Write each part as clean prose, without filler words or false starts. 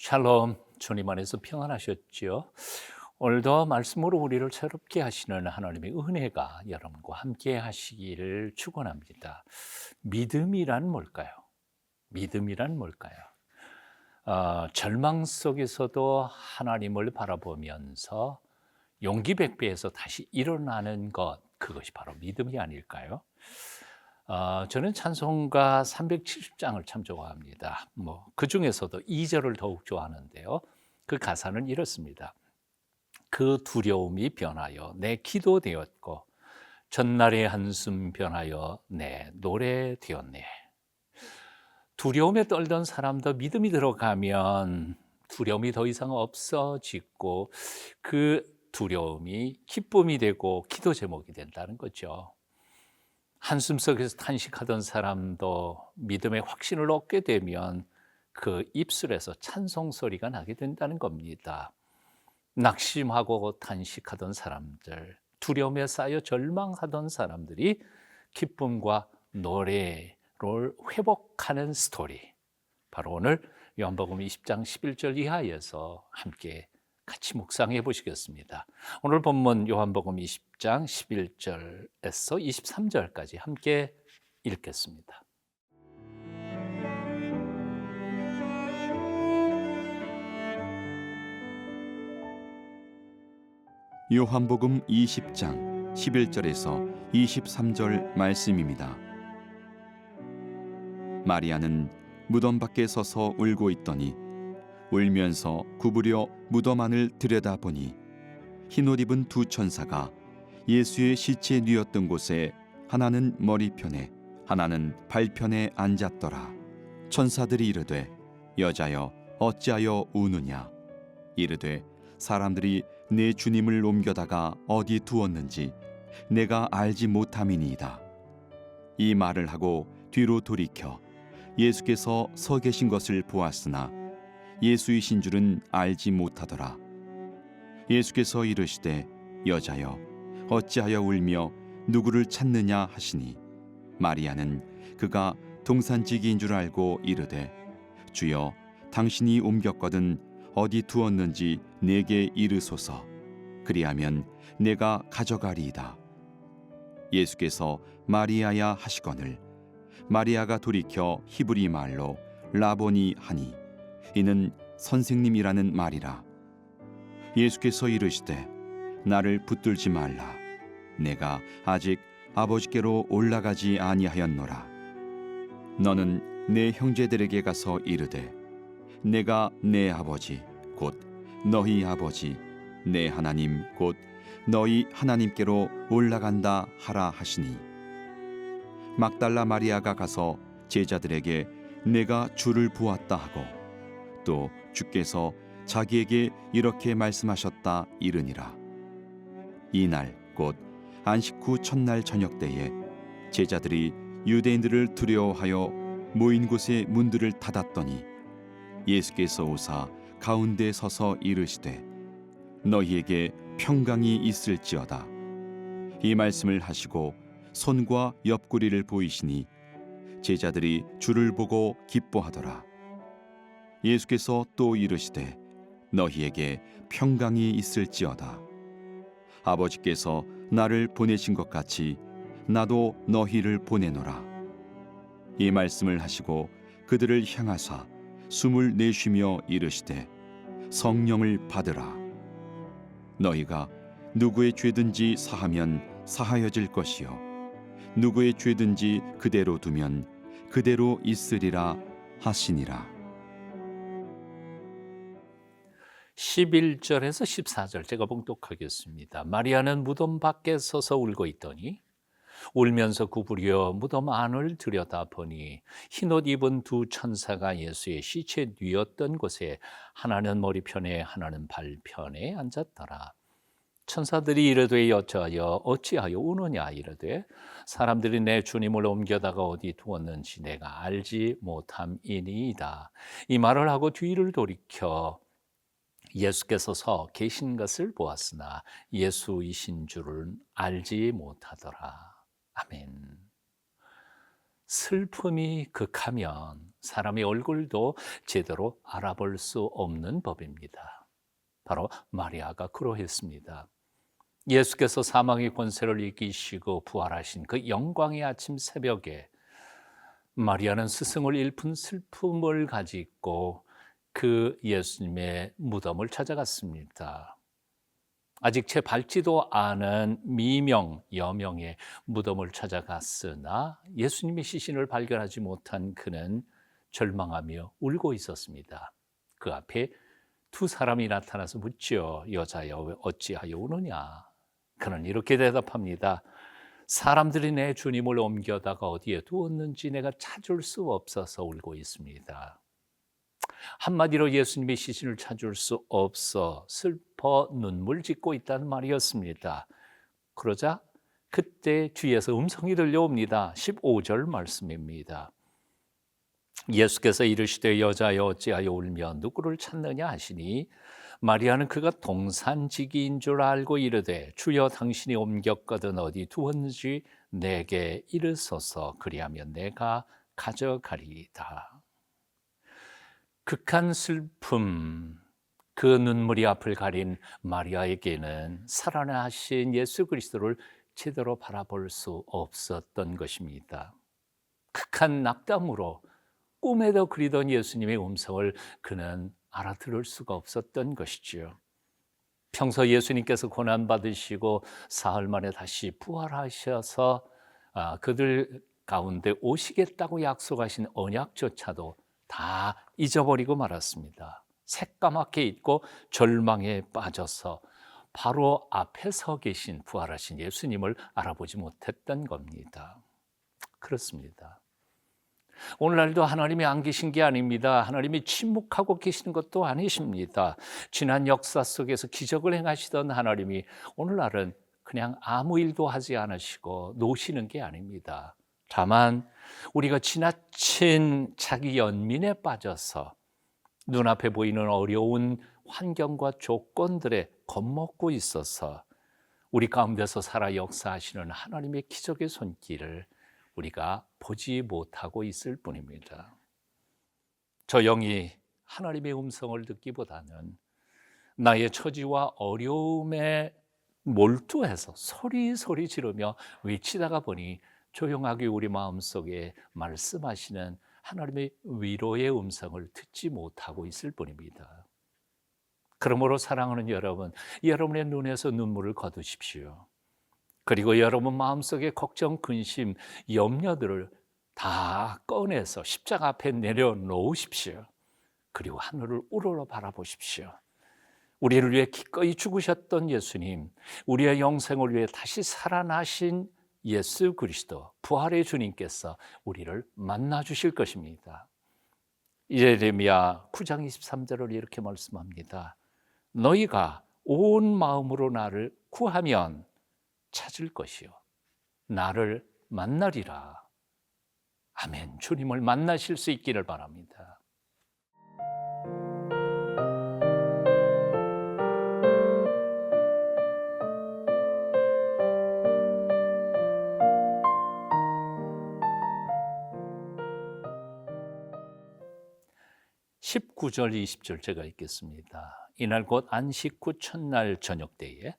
샬롬, 주님 안에서 평안하셨지요? 오늘도 말씀으로 우리를 새롭게 하시는 하나님의 은혜가 여러분과 함께 하시기를 축원합니다. 믿음이란 뭘까요? 믿음이란 뭘까요? 절망 속에서도 하나님을 바라보면서 용기 백배해서 다시 일어나는 것, 그것이 바로 믿음이 아닐까요? 저는 찬송가 370장을 참 좋아합니다. 그 중에서도 2절을 더욱 좋아하는데요. 그 가사는 이렇습니다. 그 두려움이 변하여 내 기도 되었고 전날의 한숨 변하여 내 노래 되었네. 두려움에 떨던 사람도 믿음이 들어가면 두려움이 더 이상 없어지고 그 두려움이 기쁨이 되고 기도 제목이 된다는 거죠. 한숨 속에서 탄식하던 사람도 믿음의 확신을 얻게 되면 그 입술에서 찬송 소리가 나게 된다는 겁니다. 낙심하고 탄식하던 사람들, 두려움에 쌓여 절망하던 사람들이 기쁨과 노래를 회복하는 스토리, 바로 오늘 요한복음 20장 11절 이하에서 함께 같이 묵상해 보시겠습니다. 오늘 본문 요한복음 20장 11절에서 23절까지 함께 읽겠습니다. 요한복음 20장 11절에서 23절 말씀입니다. 마리아는 무덤 밖에 서서 울고 있더니 울면서 구부려 무덤 안을 들여다보니 흰옷 입은 두 천사가 예수의 시체 뉘었던 곳에 하나는 머리편에 하나는 발편에 앉았더라. 천사들이 이르되 여자여 어찌하여 우느냐. 이르되 사람들이 내 주님을 옮겨다가 어디 두었는지 내가 알지 못함이니이다. 이 말을 하고 뒤로 돌이켜 예수께서 서 계신 것을 보았으나 예수이신 줄은 알지 못하더라. 예수께서 이르시되 여자여 어찌하여 울며 누구를 찾느냐 하시니 마리아는 그가 동산지기인 줄 알고 이르되 주여 당신이 옮겼거든 어디 두었는지 내게 이르소서. 그리하면 내가 가져가리이다. 예수께서 마리아야 하시거늘 마리아가 돌이켜 히브리 말로 라보니 하니 이는 선생님이라는 말이라. 예수께서 이르시되 나를 붙들지 말라. 내가 아직 아버지께로 올라가지 아니하였노라. 너는 내 형제들에게 가서 이르되 내가 내 아버지 곧 너희 아버지 내 하나님 곧 너희 하나님께로 올라간다 하라 하시니 막달라 마리아가 가서 제자들에게 내가 주를 보았다 하고 또 주께서 자기에게 이렇게 말씀하셨다 이르니라. 이날 곧 안식 후 첫날 저녁 때에 제자들이 유대인들을 두려워하여 모인 곳의 문들을 닫았더니 예수께서 오사 가운데 서서 이르시되 너희에게 평강이 있을지어다. 이 말씀을 하시고 손과 옆구리를 보이시니 제자들이 주를 보고 기뻐하더라. 예수께서 또 이르시되 너희에게 평강이 있을지어다. 아버지께서 나를 보내신 것 같이 나도 너희를 보내노라. 이 말씀을 하시고 그들을 향하사 숨을 내쉬며 이르시되 성령을 받으라. 너희가 누구의 죄든지 사하면 사하여질 것이요 누구의 죄든지 그대로 두면 그대로 있으리라 하시니라. 11절에서 14절 제가 봉독하겠습니다. 마리아는 무덤 밖에 서서 울고 있더니 울면서 구부려 무덤 안을 들여다보니 흰옷 입은 두 천사가 예수의 시체 뉘었던 곳에 하나는 머리편에 하나는 발편에 앉았더라. 천사들이 이르되 여자여 어찌하여 우느냐. 이르되 사람들이 내 주님을 옮겨다가 어디 두었는지 내가 알지 못함이니이다. 이 말을 하고 뒤를 돌이켜 예수께서 서 계신 것을 보았으나 예수이신 줄은 알지 못하더라. 아멘. 슬픔이 극하면 사람의 얼굴도 제대로 알아볼 수 없는 법입니다. 바로 마리아가 그러했습니다. 예수께서 사망의 권세를 이기시고 부활하신 그 영광의 아침 새벽에 마리아는 스승을 일푼 슬픔을 가지고 그 예수님의 무덤을 찾아갔습니다. 아직 채 밟지도 않은 미명, 여명의 무덤을 찾아갔으나 예수님의 시신을 발견하지 못한 그는 절망하며 울고 있었습니다. 그 앞에 두 사람이 나타나서 묻죠. 여자여 어찌하여 우느냐? 그는 이렇게 대답합니다. 사람들이 내 주님을 옮겨다가 어디에 두었는지 내가 찾을 수 없어서 울고 있습니다. 한마디로 예수님의 시신을 찾을 수 없어 슬퍼 눈물 짓고 있다는 말이었습니다. 그러자 그때 뒤에서 음성이 들려옵니다. 15절 말씀입니다. 예수께서 이르시되 여자여 어찌하여 울며 누구를 찾느냐 하시니 마리아는 그가 동산지기인 줄 알고 이르되 주여 당신이 옮겼거든 어디 두었는지 내게 이르소서 그리하면 내가 가져가리이다. 극한 슬픔, 그 눈물이 앞을 가린 마리아에게는 살아나신 예수 그리스도를 제대로 바라볼 수 없었던 것입니다. 극한 낙담으로 꿈에도 그리던 예수님의 음성을 그는 알아들을 수가 없었던 것이지요. 평소 예수님께서 고난받으시고 사흘 만에 다시 부활하셔서 그들 가운데 오시겠다고 약속하신 언약조차도 다 잊어버리고 말았습니다. 새까맣게 잊고 절망에 빠져서 바로 앞에 서 계신 부활하신 예수님을 알아보지 못했던 겁니다. 그렇습니다. 오늘날도 하나님이 안 계신 게 아닙니다. 하나님이 침묵하고 계시는 것도 아니십니다. 지난 역사 속에서 기적을 행하시던 하나님이 오늘날은 그냥 아무 일도 하지 않으시고 노시는 게 아닙니다. 다만 우리가 지나친 자기 연민에 빠져서 눈앞에 보이는 어려운 환경과 조건들에 겁먹고 있어서 우리 가운데서 살아 역사하시는 하나님의 기적의 손길을 우리가 보지 못하고 있을 뿐입니다. 저 영이 하나님의 음성을 듣기보다는 나의 처지와 어려움에 몰두해서 소리 지르며 외치다가 보니 조용하게 우리 마음속에 말씀하시는 하나님의 위로의 음성을 듣지 못하고 있을 뿐입니다. 그러므로 사랑하는 여러분, 여러분의 눈에서 눈물을 거두십시오. 그리고 여러분 마음속에 걱정, 근심, 염려들을 다 꺼내서 십자가 앞에 내려놓으십시오. 그리고 하늘을 우러러 바라보십시오. 우리를 위해 기꺼이 죽으셨던 예수님, 우리의 영생을 위해 다시 살아나신 예수 그리스도, 부활의 주님께서 우리를 만나 주실 것입니다. 예레미야 9장 23절을 이렇게 말씀합니다. 너희가 온 마음으로 나를 구하면 찾을 것이요 나를 만나리라. 아멘. 주님을 만나실 수 있기를 바랍니다. (19절) (20절) 제가 읽겠습니다. 이날 곧 안식 후 첫날 저녁 때에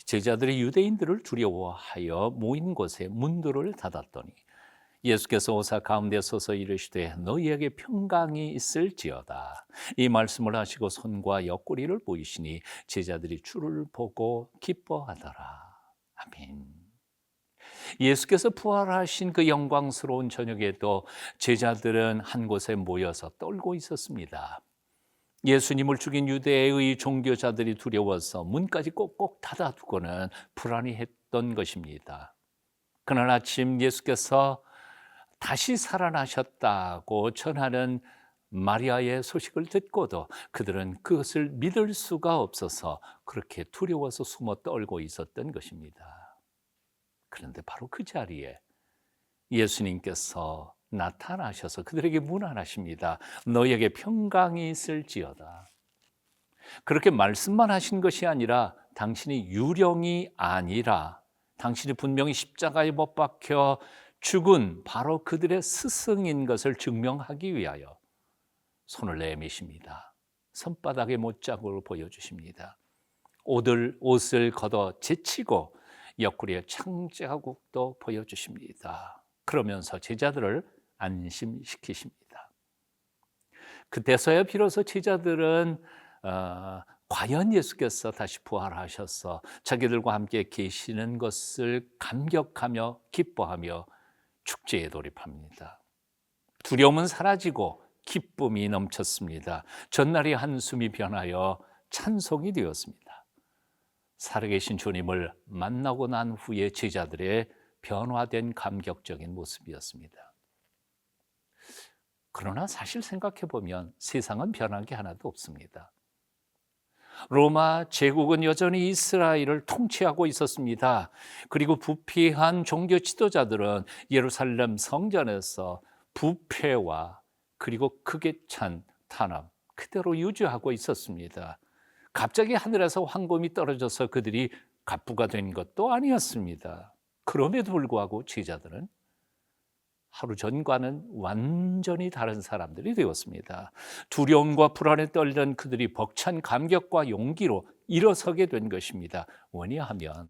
제자들이 유대인들을 두려워하여 모인 곳에 문들을 닫았더니 예수께서 오사 가운데 서서 이르시되 너희에게 평강이 있을지어다. 이 말씀을 하시고 손과 옆구리를 보이시니 제자들이 주를 보고 기뻐하더라. 아멘. 예수께서 부활하신 그 영광스러운 저녁에도 제자들은 한 곳에 모여서 떨고 있었습니다. 예수님을 죽인 유대의 종교자들이 두려워서 문까지 꼭꼭 닫아두고는 불안해했던 것입니다. 그날 아침 예수께서 다시 살아나셨다고 전하는 마리아의 소식을 듣고도 그들은 그것을 믿을 수가 없어서 그렇게 두려워서 숨어 떨고 있었던 것입니다. 그런데 바로 그 자리에 예수님께서 나타나셔서 그들에게 문안하십니다. 너희에게 평강이 있을지어다. 그렇게 말씀만 하신 것이 아니라 당신이 유령이 아니라 당신이 분명히 십자가에 못 박혀 죽은 바로 그들의 스승인 것을 증명하기 위하여 손을 내미십니다. 손바닥에 못자국을 보여주십니다. 옷을 걷어 제치고 옆구리에 창자국도 보여주십니다. 그러면서 제자들을 안심시키십니다. 그때서야 비로소 제자들은 과연 예수께서 다시 부활하셔서 자기들과 함께 계시는 것을 감격하며 기뻐하며 축제에 돌입합니다. 두려움은 사라지고 기쁨이 넘쳤습니다. 전날의 한숨이 변하여 찬송이 되었습니다. 살아계신 주님을 만나고 난 후에 제자들의 변화된 감격적인 모습이었습니다. 그러나 사실 생각해 보면 세상은 변한 게 하나도 없습니다. 로마 제국은 여전히 이스라엘을 통치하고 있었습니다. 그리고 부패한 종교 지도자들은 예루살렘 성전에서 부패와 그리고 크게 찬 탄압 그대로 유지하고 있었습니다. 갑자기 하늘에서 황금이 떨어져서 그들이 갑부가 된 것도 아니었습니다. 그럼에도 불구하고 제자들은 하루 전과는 완전히 다른 사람들이 되었습니다. 두려움과 불안에 떨던 그들이 벅찬 감격과 용기로 일어서게 된 것입니다. 왜냐하면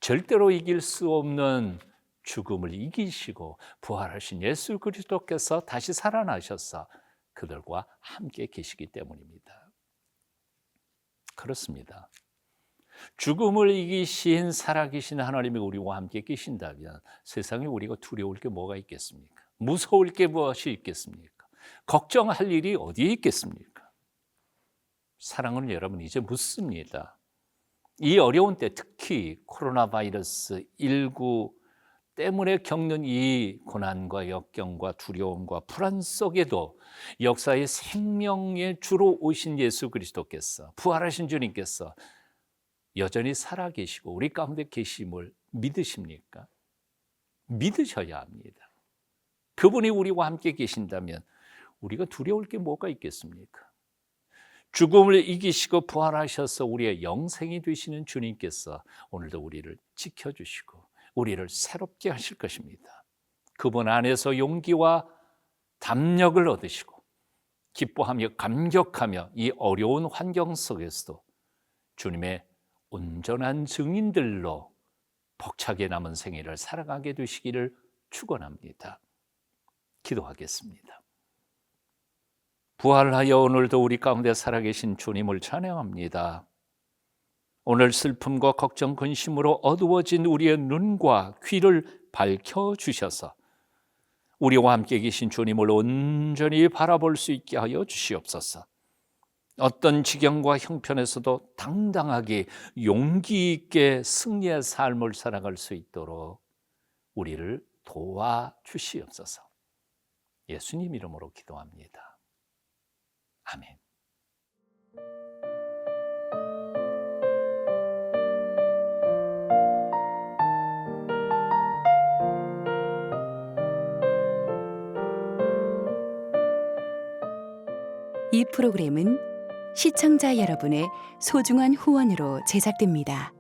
절대로 이길 수 없는 죽음을 이기시고 부활하신 예수 그리스도께서 다시 살아나셔서 그들과 함께 계시기 때문입니다. 그렇습니다. 죽음을 이기신 살아계신 하나님이 우리와 함께 계신다면 세상에 우리가 두려울 게 뭐가 있겠습니까? 무서울 게 무엇이 있겠습니까? 걱정할 일이 어디에 있겠습니까? 사랑하는 여러분, 이제 묻습니다. 이 어려운 때 특히 코로나 바이러스 19 때문에 겪는 이 고난과 역경과 두려움과 불안 속에도 역사의 생명의 주로 오신 예수 그리스도께서 부활하신 주님께서 여전히 살아계시고 우리 가운데 계심을 믿으십니까? 믿으셔야 합니다. 그분이 우리와 함께 계신다면 우리가 두려울 게 뭐가 있겠습니까? 죽음을 이기시고 부활하셔서 우리의 영생이 되시는 주님께서 오늘도 우리를 지켜주시고 우리를 새롭게 하실 것입니다. 그분 안에서 용기와 담력을 얻으시고 기뻐하며 감격하며 이 어려운 환경 속에서도 주님의 온전한 증인들로 벅차게 남은 생애를 살아가게 되시기를 축원합니다. 기도하겠습니다. 부활하여 오늘도 우리 가운데 살아계신 주님을 찬양합니다. 오늘 슬픔과 걱정, 근심으로 어두워진 우리의 눈과 귀를 밝혀주셔서 우리와 함께 계신 주님을 온전히 바라볼 수 있게 하여 주시옵소서. 어떤 지경과 형편에서도 당당하게 용기 있게 승리의 삶을 살아갈 수 있도록 우리를 도와주시옵소서. 예수님 이름으로 기도합니다. 아멘. 이 프로그램은 시청자 여러분의 소중한 후원으로 제작됩니다.